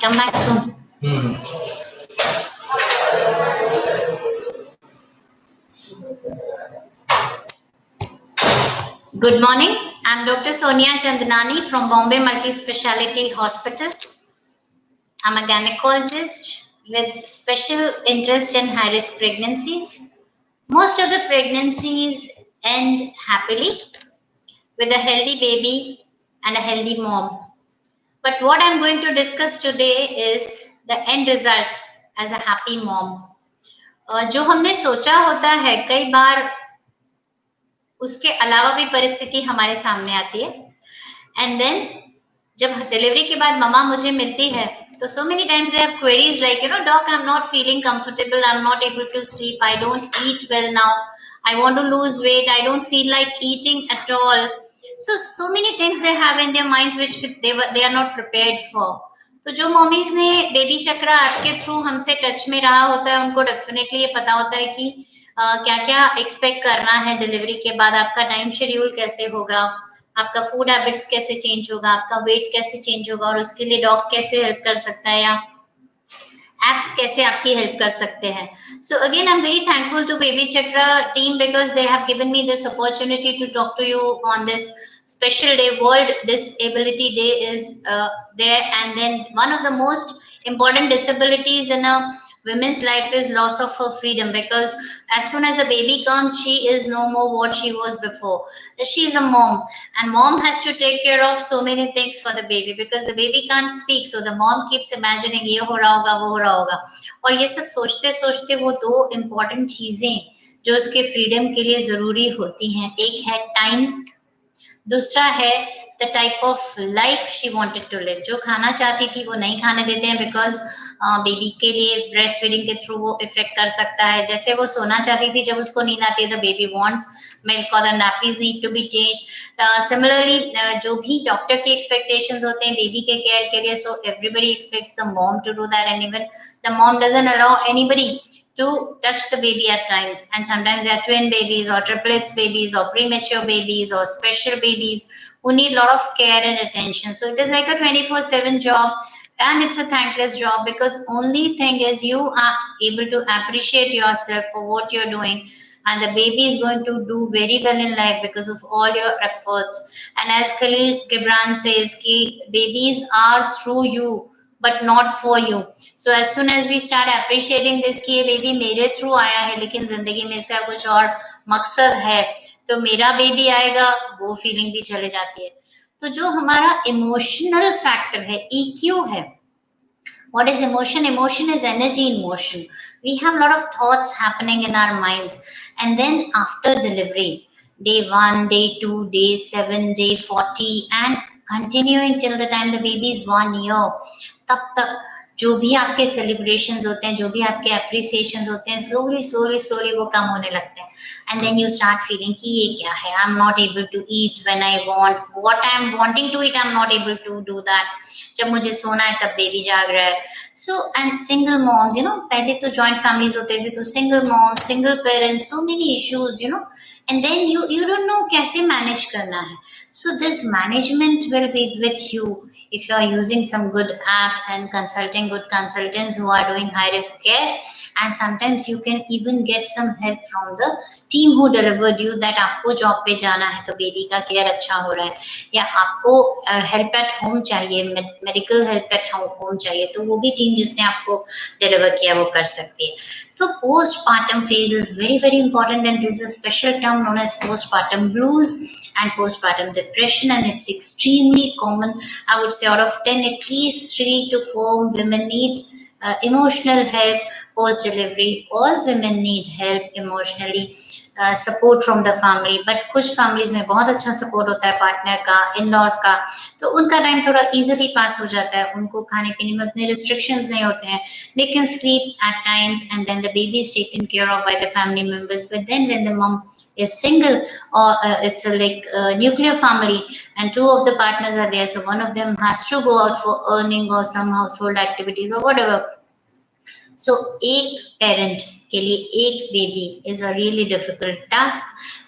Come back soon. Good morning. I'm Dr. Sonia Chandnani from Bombay Multi Speciality Hospital. I'm a gynecologist with special interest in high risk pregnancies. Most of the pregnancies end happily with a healthy baby and a healthy mom. But what I'm going to discuss today is the end result as a happy mom. जो हमने सोचा होता है कई बार उसके अलावा भी परिस्थिति हमारे सामने आती है एंड देन जब डिलीवरी के बाद ममा मुझे मिलती है तो so many times they have queries like doc I'm not feeling comfortable, I'm not able to sleep, I don't eat well now, I want to lose weight, I don't feel like eating at all. So many things they have in their minds which they are not prepared for. तो जो mommies ने baby चक्र app के through हमसे touch में रहा होता है उनको डेफिनेटली ये पता होता है कि क्या क्या एक्सपेक्ट करना है डिलीवरी के बाद, आपका टाइम शेड्यूल कैसे होगा, आपका फूड हैबिट्स कैसे चेंज होगा, आपका वेट कैसे चेंज होगा और उसके लिए डॉग कैसे हेल्प कर सकता है या एप्स कैसे आपकी हेल्प कर सकते हैं. So again I am very thankful to baby Chakra team because they have given me this opportunity to talk to you on this special day. World Disability Day is there, and then one of the most important disabilities in a women's life is loss of her freedom, because as soon as the baby comes she is no more what she was before. She is a mom and mom has to take care of so many things for the baby because the baby can't speak, so the mom keeps imagining ये हो रहा होगा वो हो रहा होगा और ये सब सोचते सोचते वो दो important चीजें जो उसके फ्रीडम के लिए जरूरी होती हैं, एक है टाइम, दूसरा है the type of life she wanted to live. जो खाना चाहती थी वो नहीं खाने देते हैं बिकॉज बेबी के लिए ब्रेस्ट फीडिंग के थ्रू वो इफेक्ट कर सकता है. जैसे वो सोना चाहती थी जब उसको नींद आती है द बेबी वांट्स मिल्क और the nappies need to be change. Similarly जो भी डॉक्टर के एक्सपेक्टेशंस होते हैं बेबी के केयर के लिए, so everybody expects the mom to do that and even the mom doesn't allow anybody to touch the baby at times, and sometimes they are twin babies or triplets babies or premature babies or special babies who need a lot of care and attention. So it is like a 24/7 job and it's a thankless job because only thing is you are able to appreciate yourself for what you're doing, and the baby is going to do very well in life because of all your efforts. And as Khalil Gibran says ki babies are through you but not for you. So as soon as we start appreciating this कि ये baby मेरे through आया है लेकिन जिंदगी में इसका कुछ और मकसद है तो मेरा बेबी आएगा, वो फीलिंग भी चले जाती है. तो जो हमारा इमोशनल फैक्टर है, EQ है. What is emotion? Emotion is energy in motion. We have a lot of thoughts happening in our minds, and then after delivery, day 1, day 2, day 7, day 40 and continuing till the time the baby is 1 year, तब तक जो भी आपके celebrations होते हैं, जो भी आपके अप्रिसिएशंस होते हैं, स्लोली स्लोली स्लोली वो कम होने लगते हैं. And then you start feeling कि ये क्या है, I am not able to eat when I want, what I am wanting to eat I am not able to do that. जब मुझे सोना है तब बेबी जाग रहा है. सो एंड सिंगल मॉम्स, पहले तो जॉइंट फैमिलीज होते थे तो single moms, single parents, so many issues, and then you don't know कैसे मैनेज करना है. So this management will be with you if you are using some good apps and consulting good consultants who are doing high risk care, and sometimes you can even get some help from the team who delivered you that आपको job पे जाना है तो baby का care अच्छा हो रहा है या आपको हेल्प एट होम चाहिए, मेडिकल हेल्प एट होम चाहिए, तो वो भी टीम जिसने आपको डिलीवर किया वो कर सकती है. तो postpartum phase is very very important, and this is a special term known as postpartum blues and postpartum depression, and it's extremely common. I would say out of 10 at least 3 to 4 women need emotional help post delivery. All women need help emotionally, support from the family, but कुछ families में बहुत अच्छा support होता है partner का, in-laws का, तो उनका टाइम थोड़ा easily पास हो जाता है, उनको खाने पीने में उतने restrictions नहीं होते हैं, they can sleep at times and then the baby is taken care of by the family members. But then when the mom is single or it's a nuclear family and two of the partners are there, so one of them has to go out for earning or some household activities or whatever. So एक parent के लिए एक baby is a really difficult task,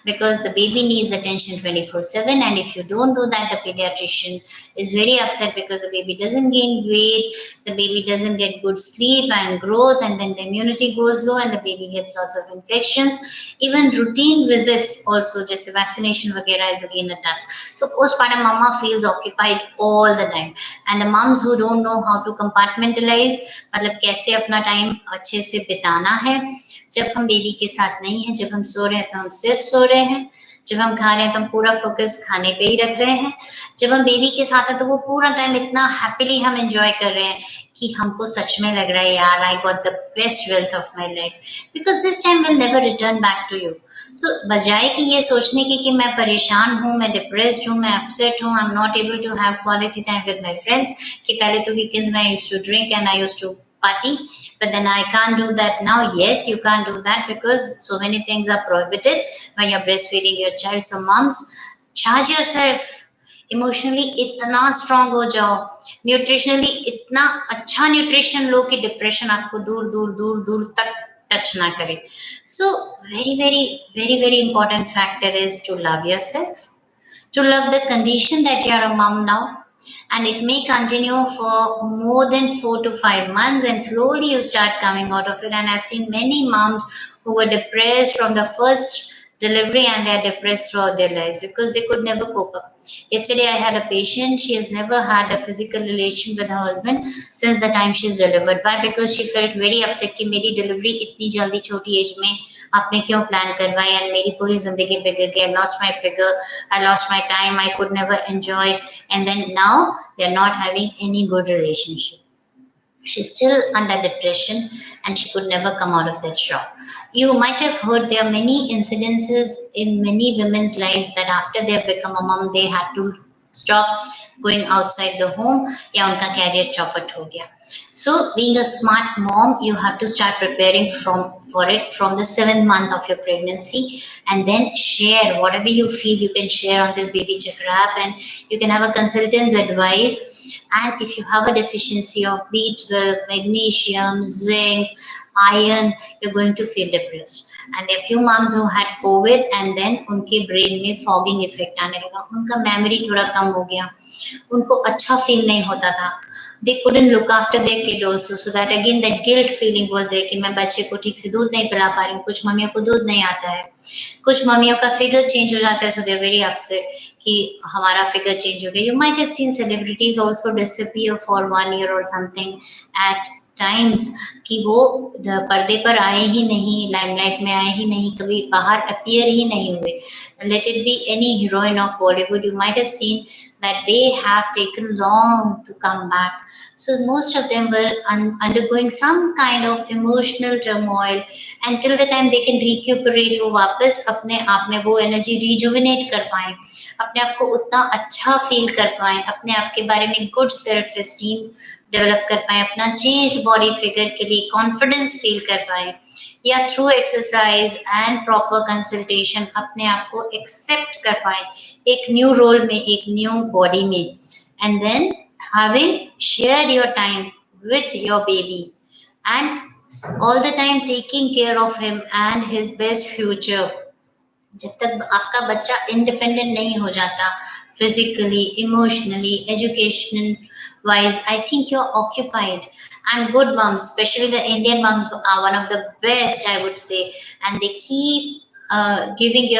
because the baby needs attention 24/7, and if you don't do that, the pediatrician is very upset because the baby doesn't gain weight, the baby doesn't get good sleep and growth, and then the immunity goes low and the baby gets lots of infections. Even routine visits also, just vaccination वगैरह is again a task. So postpartum mama feels occupied all the time, and the moms who don't know how to compartmentalize, मतलब कैसे अपना time अच्छे से बिताना है, जब हम बेबी के साथ नहीं है, जब हम सो रहे हैं तो हम सिर्फ सो रहे हैं, जब हम खा रहे हैं तो हम पूरा फोकस खाने पे ही रख रहे हैं, जब हम बेबी के साथ है तो वो पूरा टाइम इतना हैप्पीली हम एंजॉय कर रहे हैं कि हमको सच में लग रहा है यार I got the best wealth of my life, because this time will never return back to you. So बजाय कि ये सोचने की कि मैं परेशान हूँ, मैं डिप्रेस्ड हूँ, मैं अपसेट हूँ, I am not able to have quality time with my friends, कि पहले तो वीकेंड्स में I used to drink and I used to party, but then I can't do that now. Yes, you can't do that because so many things are prohibited when you're breastfeeding your child. So moms, charge yourself. Emotionally इतना strong हो जाओ, nutritionally इतना अच्छा nutrition लो कि depression आपको दूर दूर दूर दूर तक टच ना करे. So very very very very important factor is to love yourself, to love the condition that you are a mom now, and it may continue for more than 4 to 5 months, and slowly you start coming out of it. And I've seen many moms who were depressed from the first delivery, and they are depressed throughout their lives because they could never cope up. Yesterday I had a patient, she has never had a physical relation with her husband since the time she's delivered. Why? Because she felt very upset कि मेरी delivery इतनी जल्दी छोटी as में आपने क्यों plan करवाई, and मेरी पूरी जिंदगी बिगड़ गई, I lost my figure, I lost my time, I could never enjoy, and then now they're not having any good relationship. She's still under depression and she could never come out of that shock. You might have heard there are many incidences in many women's lives that after they've become a mom, they had to stop going outside the home, या उनका career चौपट हो गया. So being a smart mom, you have to start preparing for it from the 7th month of your pregnancy, and then share whatever you feel you can share on this baby chakra app, and you can have a consultant's advice. And if you have a deficiency of B12, magnesium, zinc, iron, you're going to feel depressed. And there are few moms who had COVID and then उनके brain में fogging effect आने लगा, उनका memory थोड़ा कम हो गया, उनको अच्छा feel नहीं होता था. They couldn't look after their kid also, so that again that guilt feeling was there कि मैं बच्चे को ठीक से दूध नहीं पिला पा रही हूँ. कुछ मम्मियों को दूध नहीं आता है, कुछ मम्मियों का figure change हो जाता है, so they are very upset कि हमारा figure change हो गया. You might have seen celebrities also disappear for 1 year or something at times, कि वो पर्दे पर आए ही नहीं, लाइमलाइट में आए ही नहीं, कभी बाहर अपीयर ही नहीं हुए. Let it be any heroine of Bollywood, you might have seen that they have taken long to come back. So most of them were undergoing some kind of emotional turmoil, and till the time they can recuperate, वो वापस अपने आप में वो energy rejuvenate कर पाए, अपने आप को उतना अच्छा फील कर पाए, अपने आप के बारे में गुड सेल्फ एस्टीम डेवलप कर पाए, अपना चेंज बॉडी फिगर के लिए कॉन्फिडेंस फील कर पाए, या through exercise and proper consultation अपने आप को एक्सेप्ट कर पाए एक न्यू रोल में, एक न्यू बॉडी में. And then having shared your time with your baby and all the time taking care of him and his best future, जब तक आपका बच्चा इंडिपेंडेंट नहीं हो जाता physically, emotionally, education wise, I think you're occupied. And good moms, especially the Indian moms, are one of the best, I would say, and they keep giving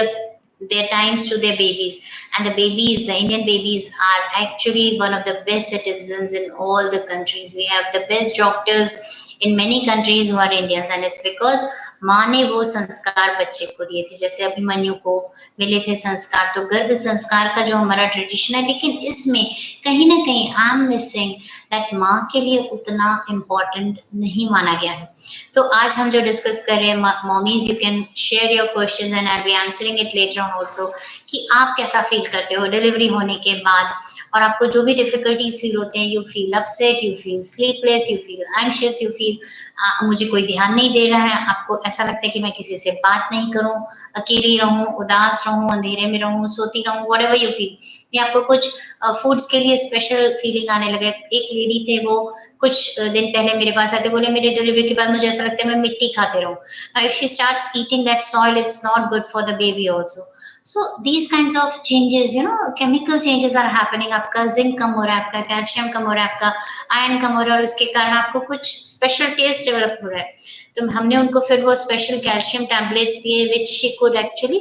their times to their babies. And the Indian babies are actually one of the best citizens in all the countries. We have the best doctors in many countries who are Indians, and it's because माँ ने वो संस्कार बच्चे को दिए थे. जैसे अभिमन्यु को मिले थे संस्कार, तो गर्भ संस्कार का जो हमारा ट्रेडिशन है, लेकिन इसमें कहीं ना कहीं आई एम मिसिंग दैट माँ के लिए उतना इम्पोर्टेंट नहीं माना गया है. तो आज हम जो डिस्कस कर रहे हैं, mommies, you can share your questions and I will be answering it later on also, कि आप कैसा फील करते हो डिलीवरी होने के बाद, और आपको जो भी डिफिकल्टीज फील होते हैं, you feel upset, you feel sleepless, you feel anxious, you feel feel मुझे कोई ध्यान नहीं दे रहा है, आपको ऐसा लगता है कि मैं किसी से बात नहीं करूं, अकेली रहूं, उदास रहूं, अंधेरे में रहूं, सोती रहूं, व्हाटएवर यू फील, या आपको कुछ फूड्स के लिए स्पेशल फीलिंग आने लगे। एक लेडी थे, वो कुछ दिन पहले मेरे पास आते, बोले मेरे डिलीवरी के बाद मुझे ऐसा लगता है मैं मिट्टी खाते रहूं। If she starts eating that soil, it's not good for the baby also. So these kinds of changes, chemical changes are happening. आपका जिंक कम हो रहा है, आपका कैल्शियम कम हो रहा है, आपका आयरन कम हो रहा है, और उसके कारण आपको कुछ स्पेशल टेस्ट डेवलप हो रहा है। तो हमने उनको फिर वो स्पेशल कैल्शियम टैबलेट्स दिए, which she could actually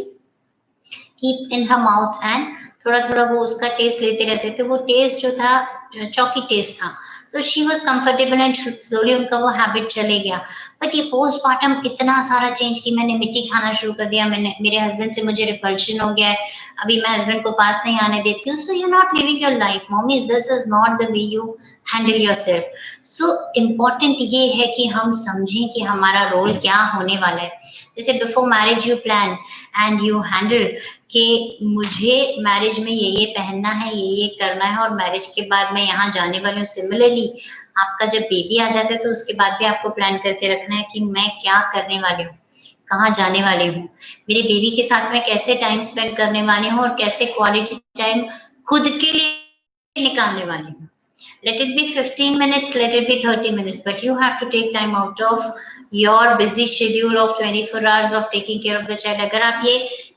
keep in her mouth, and थोड़ा थोड़ा वो उसका टेस्ट लेते रहते थे। वो टेस्ट जो था चौकी टेस्ट था, तो she was comfortable and slowly उनका वो हैबिट चले गया। बट ये पोस्टमार्टम इतना सारा चेंज कि मैंने मिट्टी खाना शुरू कर दिया, मैंने मेरे हस्बैंड से मुझे रिपल्शन हो गया है, अभी मैं हस्बैंड को पास नहीं आने देती हूँ। So you not living your life mommy, this is not the way you handle yourself. So important ये है कि हम समझें कि हमारा रोल क्या होने वाला है। जैसे before marriage you plan and you handle कि मुझे मैरिज में ये पहनना है, ये करना है, और मैरिज के बाद मैं यहाँ जाने वाली हूँ। सिमिलरली आपका जब बेबी आ जाता है तो उसके बाद भी आपको प्लान करके रखना है कि मैं क्या करने वाली हूँ, कहाँ जाने वाली हूँ, मेरे बेबी के साथ मैं कैसे टाइम स्पेंड करने वाली हूँ, और कैसे क्वालिटी टाइम खुद के लिए निकालने वाली हूँ। Let it be 15 minutes, let it be 30 minutes, but you have to take time out of your busy schedule of 24 hours of taking care of the child. अगर आप ये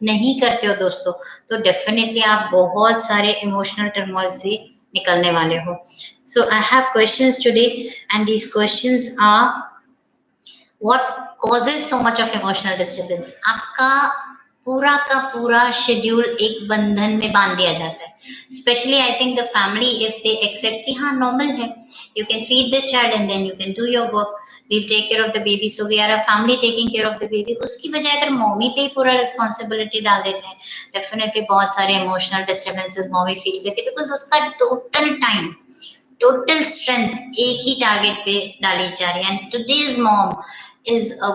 नहीं करते हो दोस्तों, तो डेफिनेटली आप बहुत सारे इमोशनल टर्मोइल से निकलने वाले हो। So I have questions today, and these questions are, what causes so much of emotional disturbance? आपका पूरा का पूरा शेड्यूल एक बंधन में बांध दिया जाता है। Specially I think the family, if they accept कि हाँ नॉर्मल है, you can feed the child and then you can do your work, we'll take care of the baby, so we are a family taking care of the baby. उसकी बजाय अगर mommy पे ही पूरा responsibility डाल देते हैं, definitely बहुत सारे इमोशनल डिस्टर्बेंसेस मॉमी फील करती है, बिकॉज उसका टोटल टाइम, टोटल स्ट्रेंथ एक ही टारगेट पे डाली जा रही है। And today's mom is a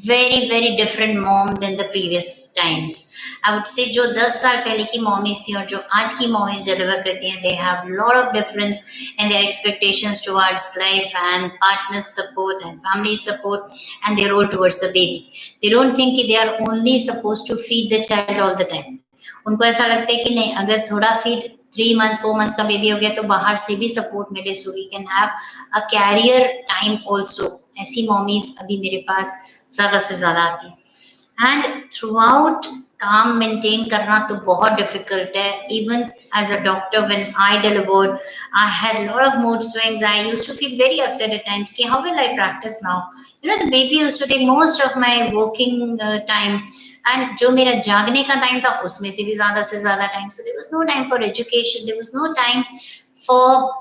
very different mom than the previous times. I would say जो 10 साल पहले की मॉमीज थी और जो आज की मॉमीज डिलीवर करती हैं, they have lot of difference in their expectations towards life and partner support and family support and their role towards the baby. They don't think कि they are only supposed to feed the child all the time. उनको ऐसा लगता है कि नहीं, अगर थोड़ा feed 3 months 4 months का बेबी हो गया तो बाहर से भी सपोर्ट मिले, so we can have a career time also. ऐसी मॉमीज अभी मेरे पास ज्यादा से ज्यादा आती है। एंड थ्रू आउट काम मेंटेन करना तो बहुत डिफिकल्ट है। Even as a doctor when I delivered, I had lot of mood swings, I used to feel very upset at times कि how will I practice now, the baby used to take most of my working time, and जो मेरा जागने का time था उसमें से भी ज्यादा से ज्यादा time, so there was no time for education, there was no time for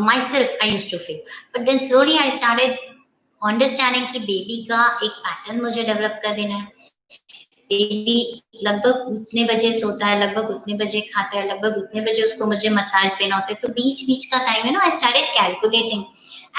myself, I used to feel. But then slowly I started understanding कि बेबी का एक पैटर्न मुझे डेवलप कर देना है। बेबी लगभग उतने बजे सोता है, लगभग उतने बजे खाता है, लगभग उतने बजे उसको मुझे मसाज देना होता है, तो बीच बीच का टाइम है ना, I started calculating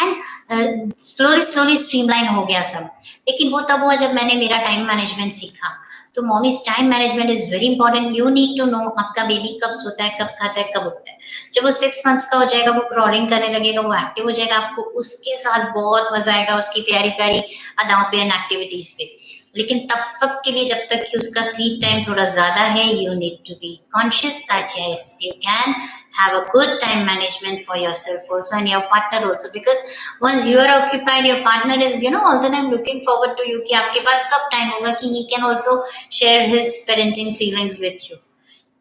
and slowly streamline हो गया सब। लेकिन वो तब हुआ जब मैंने मेरा टाइम मैनेजमेंट सीखा। तो mommies, time management is very important. You need to know आपका बेबी कब सोता है, कब खाता है, कब उठता है। जब वो 6 months का हो जाएगा, वो क्रॉलिंग करने लगेगा, वो एक्टिव हो जाएगा, आपको उसके साथ बहुत मजा आएगा, उसकी प्यारी प्यारी अदाओं पे एंड एक्टिविटीज पे। लेकिन तब तक के लिए, जब तक कि उसका स्लीप टाइम थोड़ा ज्यादा है, you need to be conscious that yes you can have a good time management for yourself also and your partner also, because once you are occupied, your partner is all the time looking forward to you कि आपके पास कब time होगा कि he can also share his parenting feelings with you.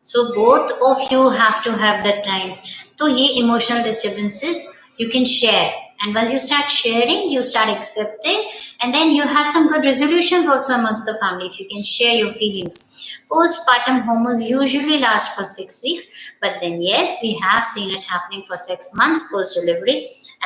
So both of you have to have that time. तो ये emotional disturbances you can share, and once you start sharing, you start accepting, and then you have some good resolutions also amongst the family if you can share your feelings. Postpartum hormones usually last for 6 weeks, but then yes, we have seen it happening for 6 months post delivery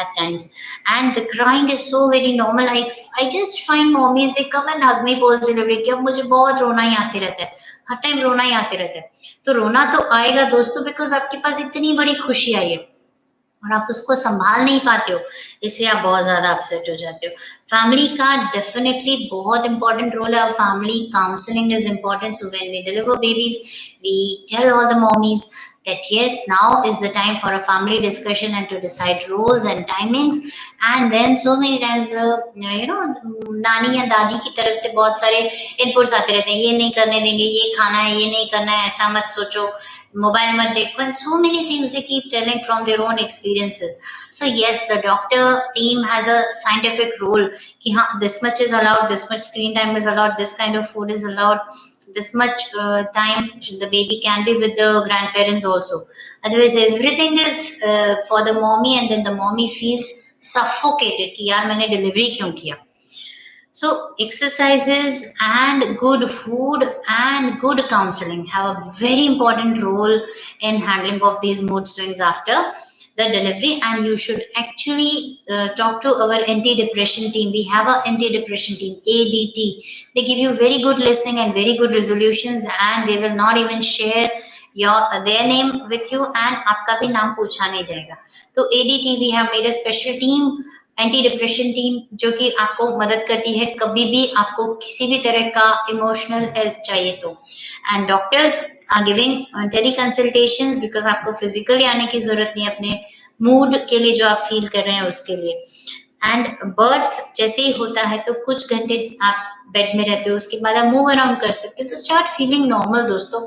at times, and the crying is so very normal. I just find mommies, they come and hug me post delivery कि अब मुझे बहुत रोना ही आते रहता है, हर time रोना ही आते रहता है। तो रोना तो आएगा दोस्तों, बिकॉज आपके पास इतनी बड़ी खुशी आई है और आप उसको संभाल नहीं पाते हो, इसलिए आप बहुत ज्यादा अपसेट हो जाते हो। फैमिली का डेफिनेटली बहुत इंपॉर्टेंट रोल है, और family counselling is important. So when we deliver babies, we tell all the mommies that yes, now is the time for a family discussion and to decide roles and timings. And then so many times नानी या दादी की तरफ से बहुत सारे inputs आते रहते हैं, ये नहीं करने देंगे, ये खाना है, ये नहीं करना है, ऐसा मत सोचो, मोबाइल मत देखो, and so many things they keep telling from their own experiences. So yes, the doctor team has a scientific role कि हाँ, this much is allowed, this much screen time is allowed, this kind of food is allowed, this much time the baby can be with the grandparents also. Otherwise everything is for the mommy, and then the mommy feels suffocated कि यार मैंने delivery क्यों किया. So exercises and good food and good counseling have a very important role in handling of these mood swings after the delivery. And you should actually talk to our anti-depression team. We have an anti-depression team, ADT. They give you very good listening and very good resolutions, and they will not even share their name with you, and आपका भी नाम पूछा नहीं जाएगा. तो ADT, we have made a special team, anti depression team, जो कि आपको मदद करती है कभी भी आपको किसी भी तरह का इमोशनल हेल्प चाहिए तो. And doctors are giving teleconsultations, because आपको फिजिकली आने की जरूरत नहीं, अपने मूड के लिए जो आप फील कर रहे हैं उसके लिए. एंड बर्थ जैसे ही होता है तो कुछ घंटे आप बेड में रहते हो, उसके बाद आप मूव अराउंड कर सकते हो, तो स्टार्ट फीलिंग नॉर्मल दोस्तों.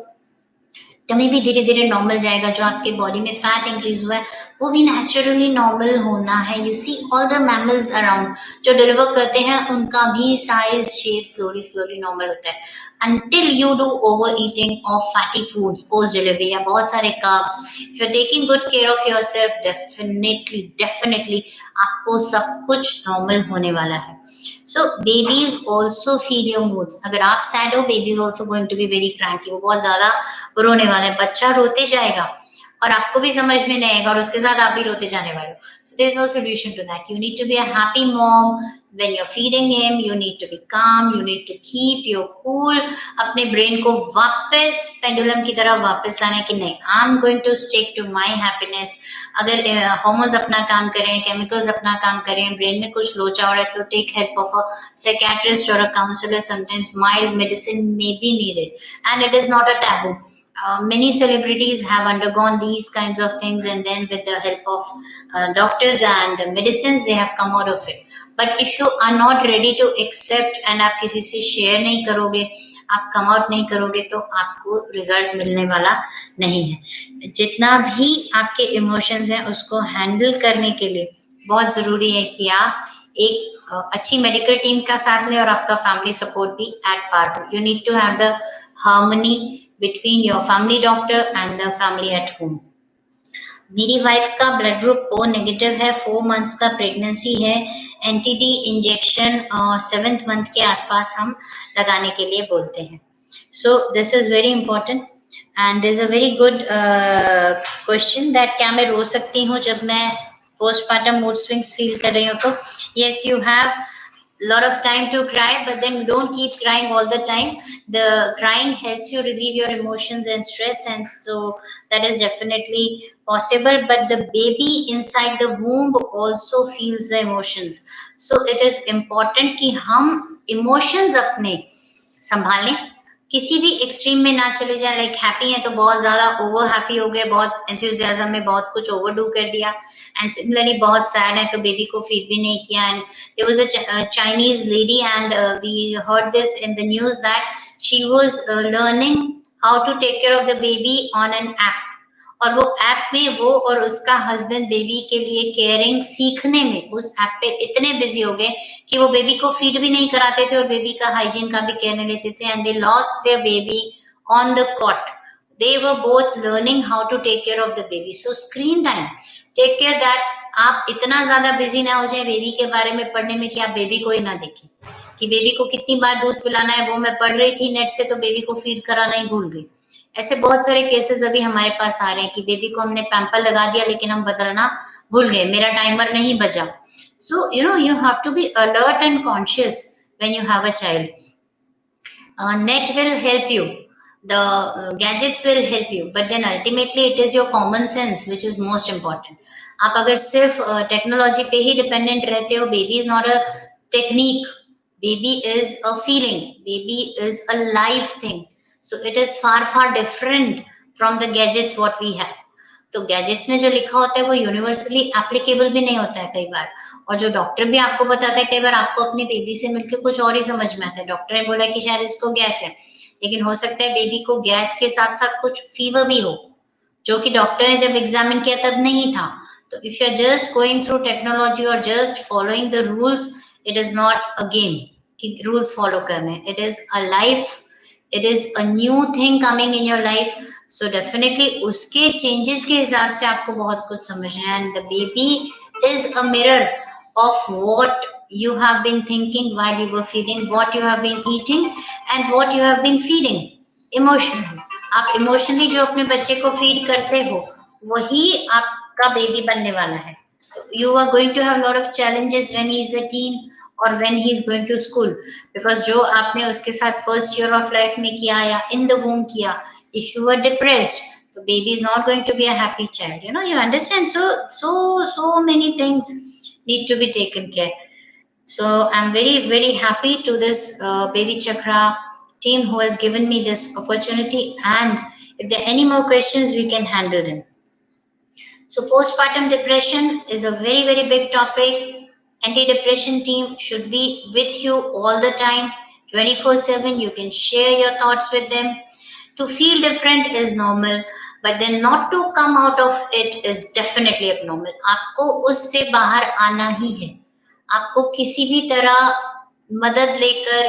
टमी भी धीरे धीरे नॉर्मल जाएगा. जो आपके बॉडी में फैट इंक्रीज हुआ है वो भी नेचुरली नॉर्मल होना है. You see all the mammals around जो डिलीवर करते हैं उनका भी size shape slowly slowly normal होता है, until you do overeating of fatty foods post delivery या बहुत सारे carbs. if you're taking good care of yourself, definitely आपको सब कुछ नॉर्मल होने वाला है. So babies also feel your moods. अगर आप sad हो, baby is also going to be very cranky. वो बहुत ज्यादा रोने वाला है. बच्चा रोते जाएगा और आपको भी समझ में नहीं आएगा और उसके साथ आप भी रोते जाने वाले हो. So there is no solution to that. You need to be a happy mom when you're feeding him. You need to be calm. You need to keep your cool. अपने brain को वापस pendulum की तरह वापस लाना है कि नहीं, I'm going to stick to my happiness. अगर hormones अपना काम करें, chemicals अपना काम करें, brain में कुछ लोचा हो रहा है तो take help of a psychiatrist or a counselor. Sometimes mild medicine may be needed, and it is not a taboo. Many celebrities have undergone these kinds of things, and then with the help of doctors and medicines they have come out of it. But if you are not ready to accept and आप किसी से share नहीं करोगे, आप come out नहीं करोगे, तो आपको result मिलने वाला नहीं है. जितना भी आपके emotions हैं उसको handle करने के लिए बहुत जरूरी है कि आप एक अच्छी मेडिकल टीम का साथ लें और आपका फैमिली सपोर्ट भी एट पार हो. You need to have the harmony between your family doctor and the family at home. मेरी वाइफ का ब्लड ग्रुप ओ नेगेटिव है, 4 मंथ्स का प्रेगनेंसी है, एंटीडी इंजेक्शन 7th मंथ के आसपास हम लगाने के लिए बोलते हैं. So this is very important and this a very good question that क्या मैं रो सकती हूँ जब मैं पोस्टमार्टम मूड स्विंग्स फील कर रही हूँ? तो yes, you have lot of time to cry, but then don't keep crying all the time. The crying helps you relieve your emotions and stress, and so that is definitely possible. But the baby inside the womb also feels the emotions, so it is important कि हम emotions अपने संभालें, किसी भी extreme में ना चले जाए. Like happy है तो बहुत ज्यादा ओवर हैप्पी हो गए, बहुत एंथुजियाज्म में बहुत कुछ ओवरडू कर दिया. एंड सिमिलरली बहुत सैड है तो बेबी को फीड भी नहीं किया. And there was a Chinese lady and we heard this in the news that she was learning how to take care of the baby on an app, और वो app में वो और उसका हस्बैंड बेबी के लिए केयरिंग सीखने में उस ऐप पे इतने बिजी हो गए कि वो बेबी को फीड भी नहीं कराते थे और बेबी का हाइजीन का भी केयर नहीं लेते थे. And they lost their baby on the cot. They were both learning how to take care of the baby. So screen time, take care that आप इतना ज्यादा बिजी ना हो जाए बेबी के बारे में पढ़ने में कि आप बेबी को ही ना देखें कि बेबी को कितनी बार दूध पिलाना है. वो मैं पढ़ रही थी नेट से तो बेबी को फीड कराना ही भूल गई. ऐसे बहुत सारे केसेस अभी हमारे पास आ रहे हैं कि बेबी को हमने पैम्पर लगा दिया लेकिन हम बदलना भूल गए, मेरा टाइमर नहीं बजा. सो you have to be alert and conscious when you have a child. Net will help you, the gadgets will help you, but then ultimately it is your common sense which is most important. आप अगर सिर्फ technology पे ही dependent रहते हो, baby is not a technique, baby is a feeling, baby is a live thing. So it is far different from the gadgets what we have. तो gadgets में जो लिखा होता है वो यूनिवर्सली एप्लीकेबल भी नहीं होता है कई बार, और जो डॉक्टर भी आपको बताता है कई बार आपको अपनी बेबी से मिलकर कुछ और ही समझ में आता है। डॉक्टर ने बोला कि शायद इसको गैस है, लेकिन हो सकता है बेबी को गैस के साथ साथ कुछ फीवर भी हो, जो कि डॉक्टर ने जब एग्जामिन किया तब नहीं था। तो if you are just going through technology और just following the rules, it is not a game कि रूल्स फॉलो करने, it is a life, it is a new thing coming in your life. So definitely उसके changes के हिसाब से आपको बहुत कुछ समझना है। And the baby is a mirror of what you have been thinking while you were feeding, what you have been eating, and what you have been feeding emotionally. आप इमोशनली जो अपने बच्चे को फीड करते हो वही आपका बेबी बनने वाला है। You are going to have a lot of challenges when he is a teen or when he is going to school, because जो आपने उसके साथ फर्स्ट ईयर ऑफ लाइफ में किया या इन द वूम किया, if you are depressed, the baby is not going to be a happy child. You understand. So many things need to be taken care. So I'm very happy to this Baby Chakra team who has given me this opportunity, and if there are any more questions we can handle them. So postpartum depression is a very big topic. Anti-depression team should be with you all the time, 24/7. You can share your thoughts with them. To feel different is normal, but then not to come out of it is definitely abnormal. आपको उससे बाहर आना ही है। आपको किसी भी तरह मदद लेकर,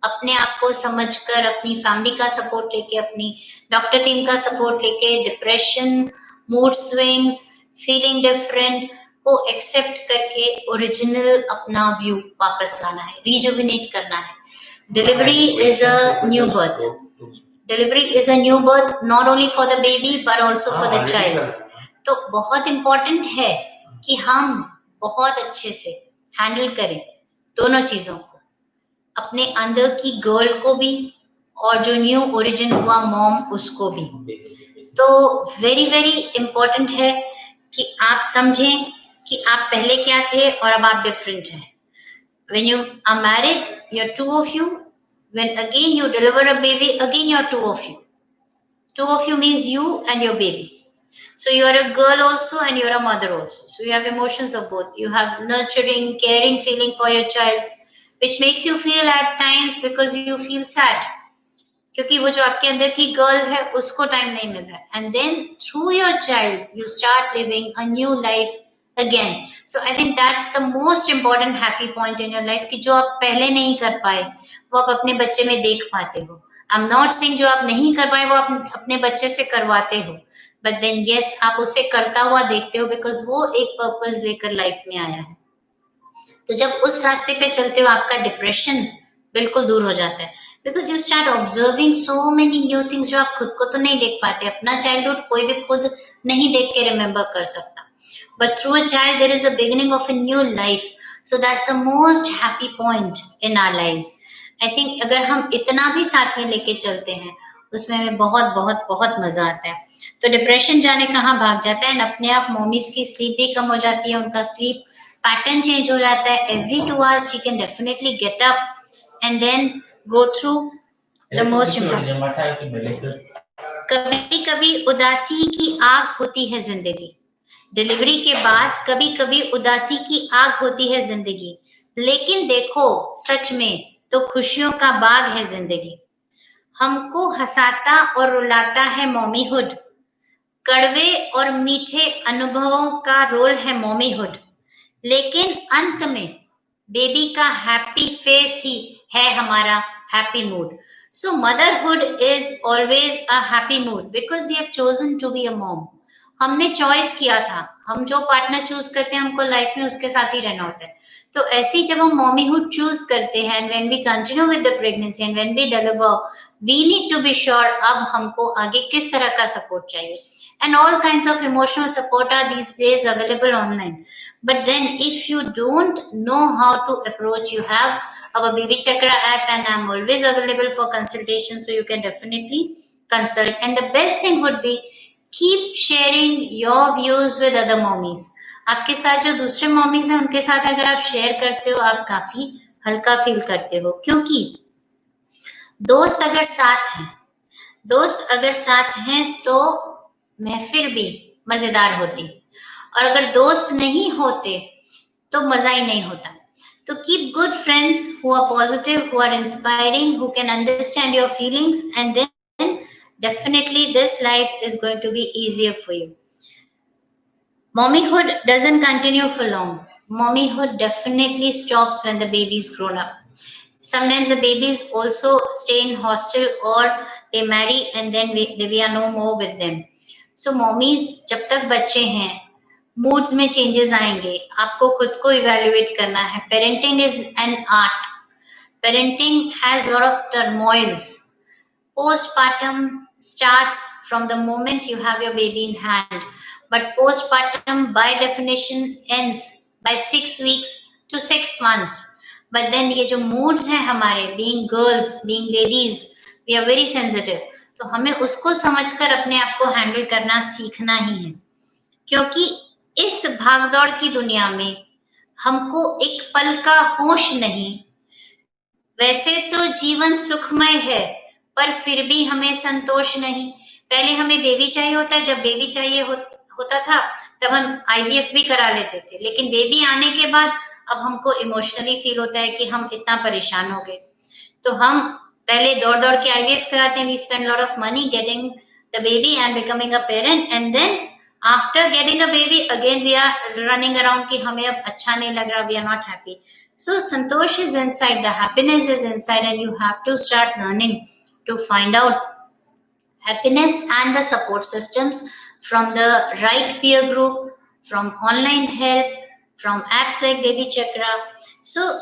अपने आप को समझकर, अपनी फैमिली का सपोर्ट लेके, अपनी डॉक्टर टीम का सपोर्ट लेके, depression, mood swings, feeling different को एक्सेप्ट करके ओरिजिनल अपना व्यू वापस लाना है, रिजुविनेट करना है। Delivery is a new birth. Delivery is a new birth, not only for the baby but also for the child. तो बहुत इम्पोर्टेंट है कि हम बहुत अच्छे से हैंडल करें दोनों चीजों को, अपने अंदर की गर्ल को भी और जो न्यू ओरिजिन हुआ मॉम उसको भी। तो वेरी इम्पोर्टेंट है कि आप समझें कि आप पहले क्या थे और अब आप डिफरेंट हैं। When you are married, you're two of you. When again you deliver a baby, again you're two of you. Two of you means you and your baby. So you are a girl also and you're a mother also. So you have emotions of both. You have nurturing, caring feeling for your child, which makes you feel at times because you feel sad. क्योंकि वो जो आपके अंदर की girl है उसको time नहीं मिल रहा है। And then through your child you start living a new life again. So I think that's the most important happy point in your life कि जो आप पहले नहीं कर पाए वो आप अपने बच्चे में देख पाते हो। I'm not saying जो आप नहीं कर पाए वो आप अपने बच्चे से करवाते हो, but then yes आप उसे करता हुआ देखते हो because वो एक पर्पस लेकर लाइफ में आया है। तो जब उस रास्ते पे चलते हो आपका डिप्रेशन बिल्कुल दूर हो जाता है, because you start observing so many new things जो आप खुद को तो नहीं देख पाते। अपना चाइल्डहुड कोई भी खुद नहीं देख के रिमेम्बर कर सकता, but through a child there is a beginning of a new life. So that's the most happy point in our lives. I think अगर हम इतना भी साथ में लेके चलते हैं उसमें हमें बहुत मजा आता है। तो डिप्रेशन जाने कहाँ भाग जाता है, अपने आप मॉमीज की स्लीप भी कम हो जाती है, उनका स्लीप पैटर्न चेंज हो जाता है। Every 2 hours she can definitely get up and then go through the most important. कभी उदासी की आग होती है जिंदगी। डिलीवरी के बाद कभी उदासी की आग होती है जिंदगी, लेकिन देखो सच में तो खुशियों का बाग है जिंदगी। हमको हंसाता और रुलाता है मॉमीहुड, कड़वे और मीठे अनुभवों का रोल है मॉमीहुड, लेकिन अंत में बेबी का हैप्पी फेस ही है हमारा happy mood. So motherhood is always a happy mood because we have chosen to be a mom. हमने चॉइस किया था, हम जो पार्टनर चूज करते हैं हमको लाइफ में उसके साथ ही रहना होता है। तो ऐसे ही जब हम मॉमीहुड चूज करते हैं, when we continue with the pregnancy and when we deliver, we need to be sure अब हमको आगे किस तरह का सपोर्ट चाहिए। And all kinds of emotional support are these days available online. But then if you don't know how to approach, you have our Baby Chakra app and I'm always available for consultation, so you can definitely consult. And the best thing would be keep sharing your views with other mommies. आपके साथ जो दूसरे mommies हैं उनके साथ अगर आप share करते हो आप काफी हल्का फील करते हो, क्योंकि दोस्त अगर साथ हैं, दोस्त अगर साथ हैं तो महफिल भी मजेदार होती, और अगर दोस्त नहीं होते तो मजा ही नहीं होता. तो keep good friends who are positive, who are inspiring, who can understand your feelings, and then definitely this life is going to be easier for you. Mommyhood doesn't continue for long. Mommyhood definitely stops when the baby's grown up. Sometimes the babies also stay in hostel or they marry and then we are no more with them. So mommies जब तक बच्चे हैं moods में changes आएंगे, आपको खुद को evaluate करना है. Parenting is an art. Parenting has a lot of turmoils. Postpartum starts from the moment you have your baby in hand, but postpartum by definition ends by 6 weeks to 6 months. But then ये जो moods हैं हमारे, being girls, being ladies, we are very sensitive. तो हमें उसको समझकर अपने आप को हैंडल करना सीखना ही है, क्योंकि इस भागदौड़ की दुनिया में हमको एक पल का होश नहीं. वैसे तो जीवन सुखमय है, पर फिर भी हमें संतोष नहीं. पहले हमें बेबी चाहिए होता है, जब बेबी चाहिए होता था तब हम आईवीएफ भी करा लेते थे, लेकिन बेबी आने के बाद अब हमको इमोशनली फील होता है कि हम इतना परेशान हो गए, तो हम पहले दौड़ दौड़ के आईवीएफ कराते हैं. We spend lot of money getting the baby and becoming a parent, and then after getting a baby again we are running around कि हमें अब अच्छा नहीं लग रहा, we are not happy. So santosh is inside, the happiness is inside, and you have to start learning to find out happiness and the support systems from the right peer group, from online help, from apps like Baby Chakra. So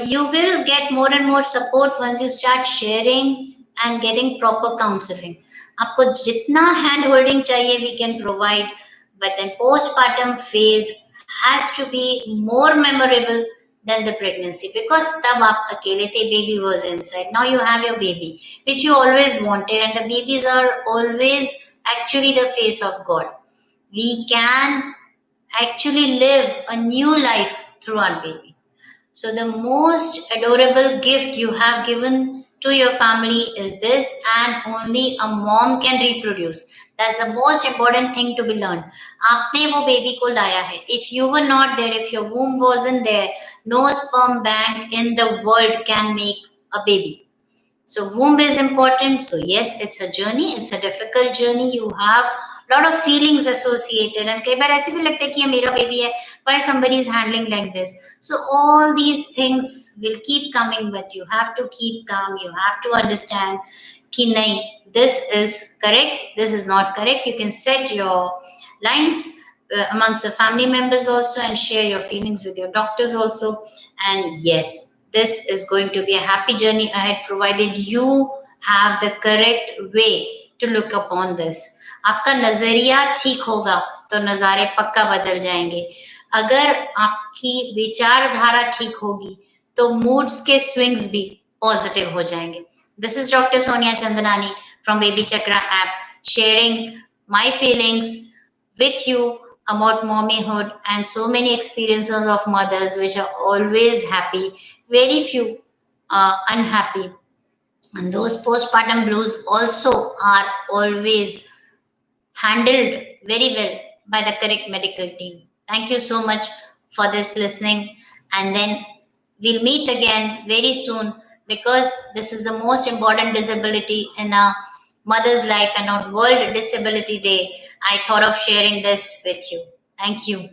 you will get more and more support once you start sharing and getting proper counseling. आपको जितना hand holding चाहिए we can provide, but then postpartum phase has to be more memorable than the pregnancy, because tab aap akele the, baby was inside, now you have your baby which you always wanted, and the babies are always actually the face of God. We can actually live a new life through our baby. So the most adorable gift you have given to your family is this, and only a mom can reproduce. That's the most important thing to be learned. आपने वो baby को लाया है. If you were not there, if your womb wasn't there, no sperm bank in the world can make a baby. So womb is important. So yes, it's a journey. It's a difficult journey. You have a lot of feelings associated, and कई बार ऐसे भी लगता है कि ये मेरा baby है. Why somebody is handling like this? So all these things will keep coming, but you have to keep calm. You have to understand कि नहीं, this is correct. This is not correct. You can set your lines amongst the family members also, and share your feelings with your doctors also. And yes, this is going to be a happy journey ahead, provided you have the correct way to look upon this. आपका नजरिया ठीक होगा तो नजारे पक्का बदल जाएंगे. अगर आपकी विचारधारा ठीक होगी तो moods के swings भी पॉजिटिव हो जाएंगे. This is Dr. Sonia Chandnani from Baby Chakra app, sharing my feelings with you about mommyhood and so many experiences of mothers which are always happy, very few unhappy, and those postpartum blues also are always handled very well by the correct medical team. Thank you so much for this listening, and then we'll meet again very soon, because this is the most important disability in a mother's life, and on World Disability Day I thought of sharing this with you. Thank you.